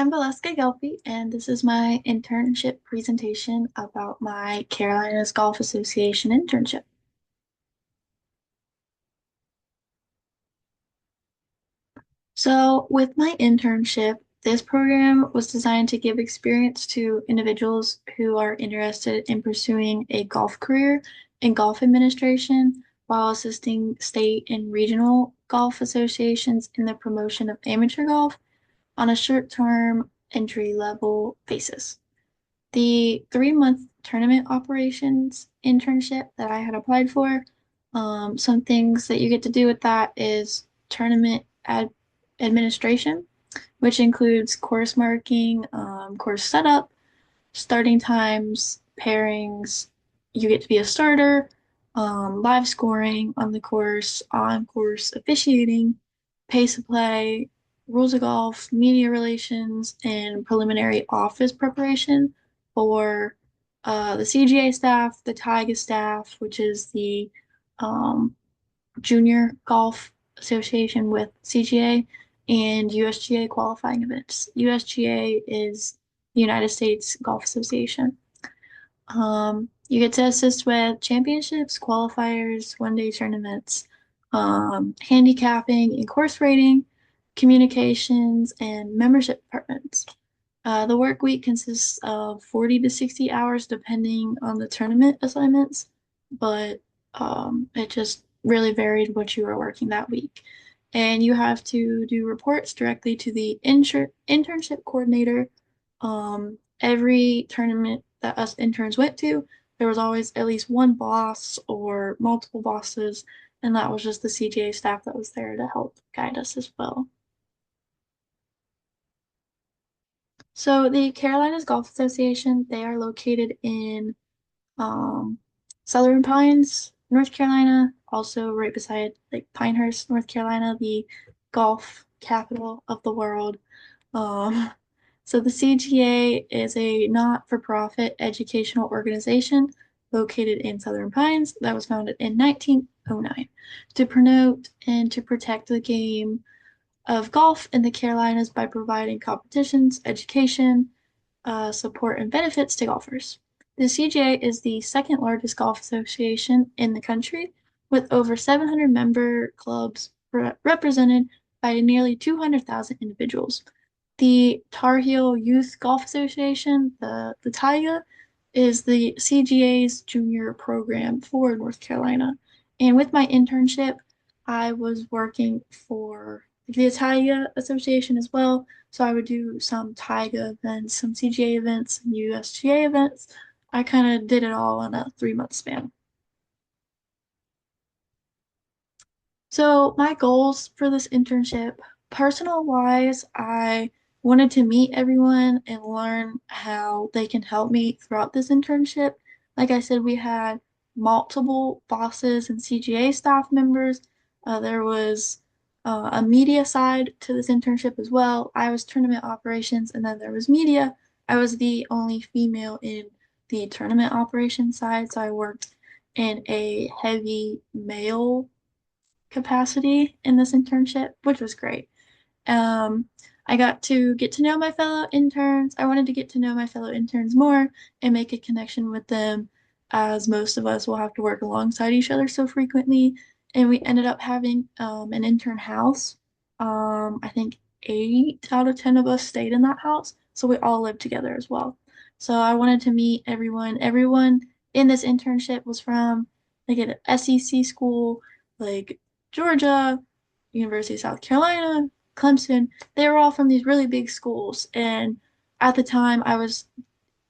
I'm Vileska Gelpi, and this is my internship presentation about my Carolinas Golf Association internship. So, with my internship, this program was designed to give experience to individuals who are interested in pursuing a golf career in golf administration while assisting state and regional golf associations in the promotion of amateur golf on a short-term entry-level basis. The 3 month tournament operations internship that I had applied for. Some things that you get to do with that is administration, which includes course marking, course setup, starting times, pairings. You get to be a starter, live scoring on the course, on course officiating, pace of play, rules of golf, media relations, and preliminary office preparation for the CGA staff, the TIGA staff, which is the um, Junior Golf Association with CGA, and USGA qualifying events. USGA is the United States Golf Association. You get to assist with championships, qualifiers, one-day tournaments, handicapping and course rating, communications, and membership departments. The work week consists of 40 to 60 hours depending on the tournament assignments, but it just really varied what you were working that week. And you have to do reports directly to the internship coordinator. Every tournament that us interns went to, there was always at least one boss or multiple bosses, and that was just the CGA staff that was there to help guide us as well. So the Carolinas Golf Association, they are located in um, Southern Pines, North Carolina, also right beside like Pinehurst, North Carolina, the golf capital of the world. Um, so the CGA is a not-for-profit educational organization located in Southern Pines that was founded in 1909 to promote and to protect the game of golf in the Carolinas by providing competitions, education, support, and benefits to golfers. The CGA is the second largest golf association in the country, with over 700 member clubs represented by nearly 200,000 individuals. The Tar Heel Youth Golf Association, the TIGA, is the CGA's junior program for North Carolina. And with my internship, I was working for the Italia Association as well. So I would do some Taiga events, some CGA events, and USGA events. I kind of did it all in a 3 month span. So my goals for this internship, personal wise, I wanted to meet everyone and learn how they can help me throughout this internship. Like I said, we had multiple bosses and CGA staff members. There was a media side to this internship as well. I was tournament operations, and then there was media. I was the only female in the tournament operations side, so I worked in a heavy male capacity in this internship, which was great. Um, I got to get to know my fellow interns. I wanted to get to know my fellow interns more and make a connection with them, as most of us will have to work alongside each other so frequently. And we ended up having an intern house. I think 8 out of 10 of us stayed in that house, so we all lived together as well. So I wanted to meet everyone. Everyone in this internship was from like an SEC school, like Georgia, University of South Carolina, Clemson. They were all from these really big schools. And at the time, I was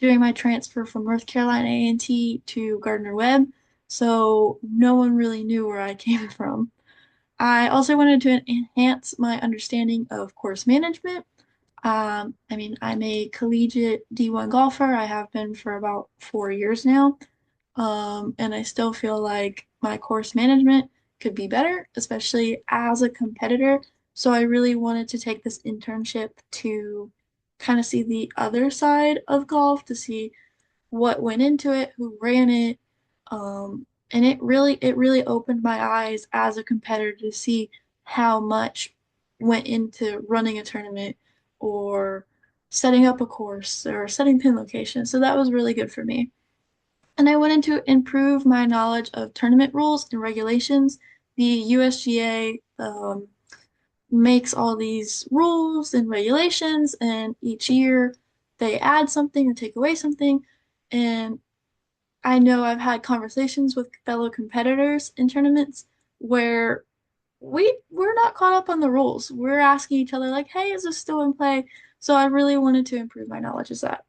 doing my transfer from North Carolina A&T to Gardner-Webb, so no one really knew where I came from. I also wanted to enhance my understanding of course management. I'm a collegiate D1 golfer. I have been for about 4 years now. And I still feel like my course management could be better, especially as a competitor. So I really wanted to take this internship to kind of see the other side of golf, to see what went into it, who ran it. And it really opened my eyes as a competitor to see how much went into running a tournament or setting up a course or setting pin location. So that was really good for me. And I wanted to improve my knowledge of tournament rules and regulations. The USGA makes all these rules and regulations, and each year they add something or take away something. And I know I've had conversations with fellow competitors in tournaments where we're not caught up on the rules. We're asking each other like, "Hey, is this still in play?" So I really wanted to improve my knowledge of that.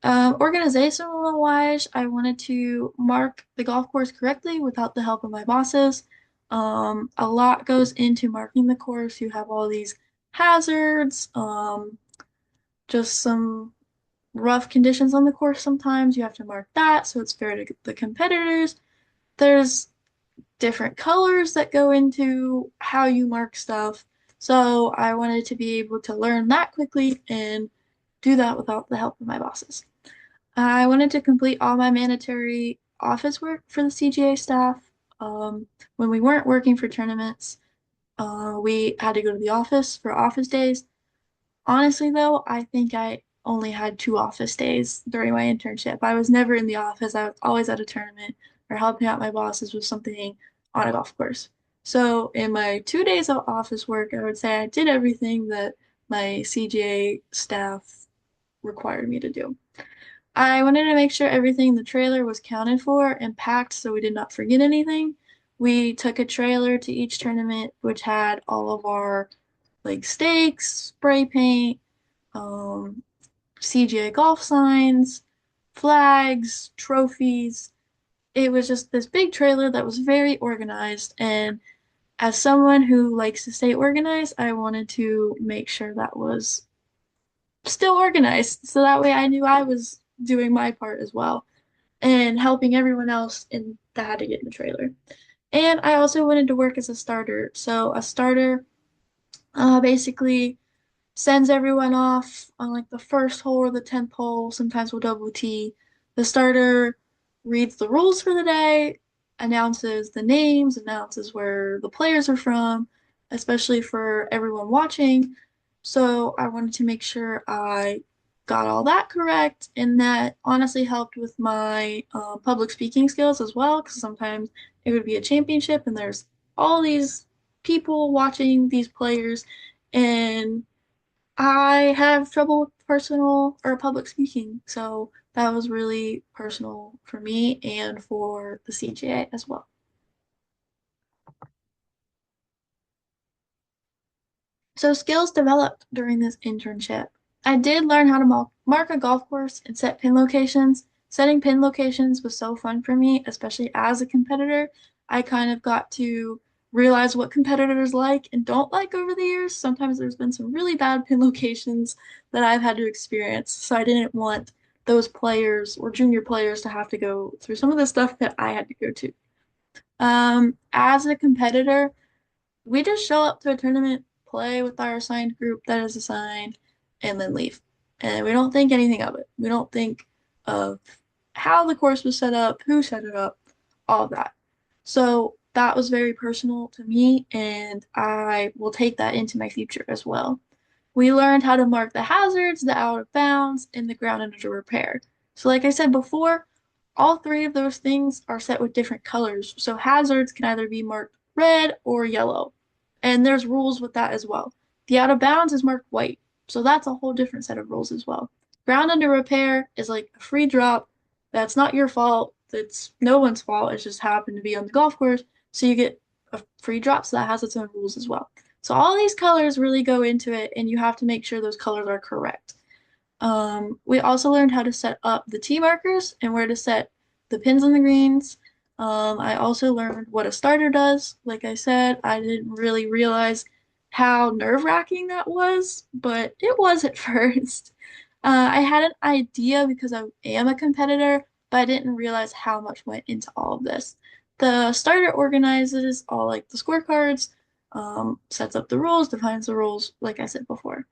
Organizational wise, I wanted to mark the golf course correctly without the help of my bosses. A lot goes into marking the course. You have all these hazards, just some rough conditions on the course sometimes. You have to mark that so it's fair to the competitors. There's different colors that go into how you mark stuff. So I wanted to be able to learn that quickly and do that without the help of my bosses. I wanted to complete all my mandatory office work for the CGA staff. Um, when we weren't working for tournaments, we had to go to the office for office days. Honestly, though, I think I only had 2 office days during my internship. I was never in the office. I was always at a tournament or helping out my bosses with something on a golf course. So, in my 2 days of office work, I would say I did everything that my CGA staff required me to do. I wanted to make sure everything in the trailer was counted for and packed so we did not forget anything. We took a trailer to each tournament, which had all of our like stakes, spray paint, um, CGA golf signs, flags, trophies. It was just this big trailer that was very organized. And as someone who likes to stay organized, I wanted to make sure that was still organized. So that way I knew I was doing my part as well and helping everyone else in that had to get in the trailer. And I also wanted to work as a starter. So a starter basically sends everyone off on like the first hole or the 10th hole. Sometimes we'll double T. The starter reads the rules for the day, announces the names, announces where the players are from, especially for everyone watching. So I wanted to make sure I got all that correct, and that honestly helped with my public speaking skills as well, because sometimes it would be a championship and there's all these people watching these players, and I have trouble with personal or public speaking, so that was really personal for me and for the CGA as well. So skills developed during this internship. I did learn how to mark a golf course and set pin locations. Setting pin locations was so fun for me, especially as a competitor. I kind of got to realize what competitors like and don't like over the years. Sometimes there's been some really bad pin locations that I've had to experience, so I didn't want those players or junior players to have to go through some of the stuff that I had to go to. As a competitor, we just show up to a tournament, play with our assigned group that is assigned, and then leave. And we don't think anything of it. We don't think of how the course was set up, who set it up, all of that. So that was very personal to me, and I will take that into my future as well. We learned how to mark the hazards, the out of bounds, and the ground under repair. So, like I said before, all three of those things are set with different colors. So, hazards can either be marked red or yellow. And there's rules with that as well. The out of bounds is marked white. So, that's a whole different set of rules as well. Ground under repair is like a free drop. That's not your fault. That's no one's fault. It just happened to be on the golf course. So, you get a free drop. So, that has its own rules as well. So all these colors really go into it, and you have to make sure those colors are correct. We also learned how to set up the tee markers and where to set the pins on the greens. I also learned what a starter does. Like I said, I didn't really realize how nerve-wracking that was, but it was at first. I had an idea because I am a competitor, but I didn't realize how much went into all of this. The starter organizes all like the scorecards, sets up the rules, defines the rules, like I said before.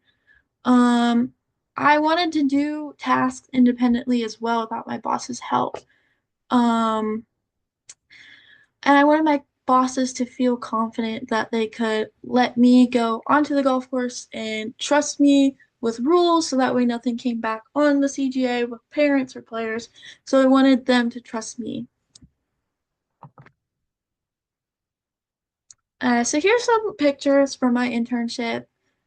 Um, I wanted to do tasks independently as well without my boss's help. Um, and I wanted my bosses to feel confident that they could let me go onto the golf course and trust me with rules so that way nothing came back on the CGA with parents or players. So I wanted them to trust me. So here's some pictures from my internship.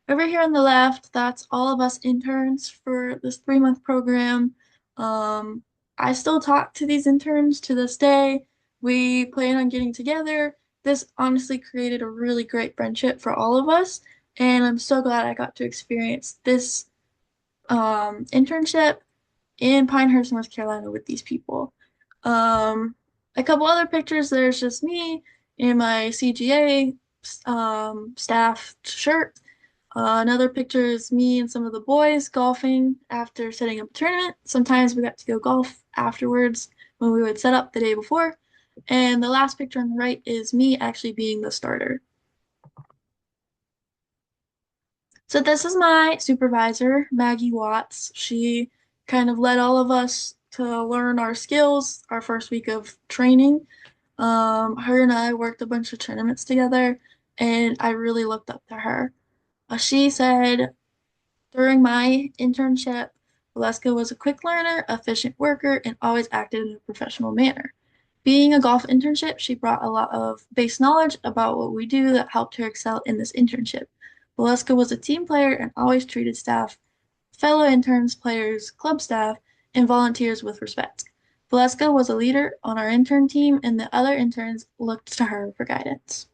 Over here on the left, that's all of us interns for this 3 month program. Um, I still talk to these interns to this day. We plan on getting together. This honestly created a really great friendship for all of us, and I'm so glad I got to experience this internship in Pinehurst, North Carolina with these people. Um, a couple other pictures, there's just me in my CGA staff shirt. Another picture is me and some of the boys golfing after setting up a tournament. Sometimes we got to go golf afterwards when we would set up the day before. And the last picture on the right is me actually being the starter. So this is my supervisor, Maggie Watts. She kind of led all of us to learn our skills our first week of training. Her and I worked a bunch of tournaments together, and I really looked up to her. She said during my internship, Vileska was a quick learner, efficient worker, and always acted in a professional manner. Being a golf internship, she brought a lot of base knowledge about what we do that helped her excel in this internship. Vileska was a team player and always treated staff, fellow interns, players, club staff, and volunteers with respect. Vileska was a leader on our intern team, and the other interns looked to her for guidance.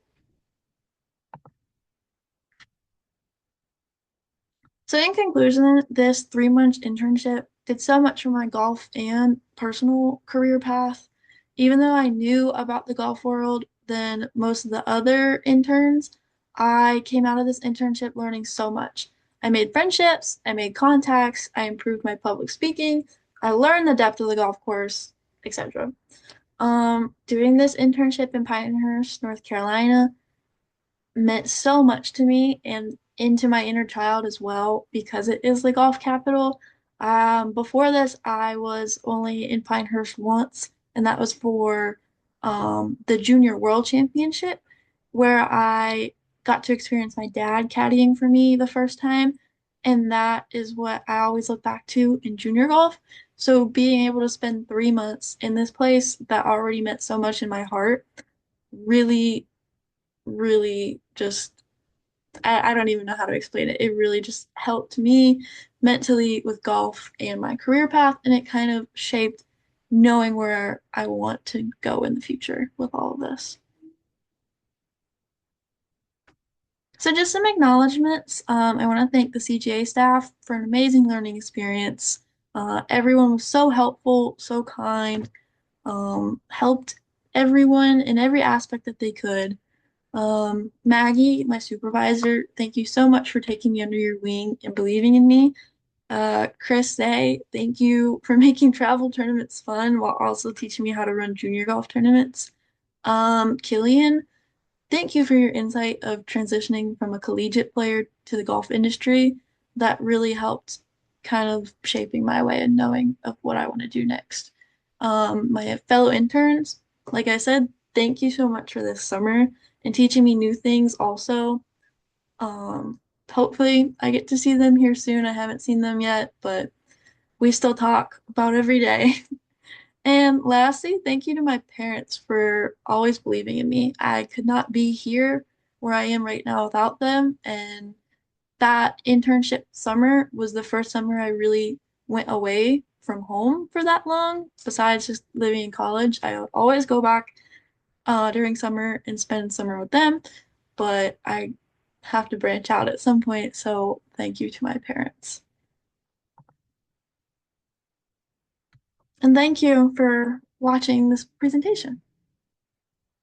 So, in conclusion, this 3 month internship did so much for my golf and personal career path. Even though I knew about the golf world than most of the other interns, I came out of this internship learning so much. I made friendships, I made contacts, I improved my public speaking, I learned the depth of the golf course, etc. Doing this internship in Pinehurst, North Carolina, meant so much to me and into my inner child as well because it is the golf capital. Before this, I was only in Pinehurst once, and that was for the Junior World Championship, where I got to experience my dad caddying for me the first time. And that is what I always look back to in junior golf. So being able to spend 3 months in this place that already meant so much in my heart really really just I don't even know how to explain it. It really just helped me mentally with golf and my career path, and it kind of shaped knowing where I want to go in the future with all of this. So, just some acknowledgments. I want to thank the CGA staff for an amazing learning experience. Everyone was so helpful, so kind, helped everyone in every aspect that they could. Maggie, my supervisor, thank you so much for taking me under your wing and believing in me. Chris Day, thank you for making travel tournaments fun while also teaching me how to run junior golf tournaments. Killian, thank you for your insight of transitioning from a collegiate player to the golf industry. That really helped kind of shaping my way and knowing of what I want to do next. My fellow interns, like I said, thank you so much for this summer and teaching me new things also. Um, Hopefully I get to see them here soon. I haven't seen them yet, but we still talk about every day. And lastly, thank you to my parents for always believing in me. I could not be here where I am right now without them. And that internship summer was the first summer I really went away from home for that long, besides just living in college. I would always go back during summer and spend summer with them, but I have to branch out at some point. So thank you to my parents. And thank you for watching this presentation.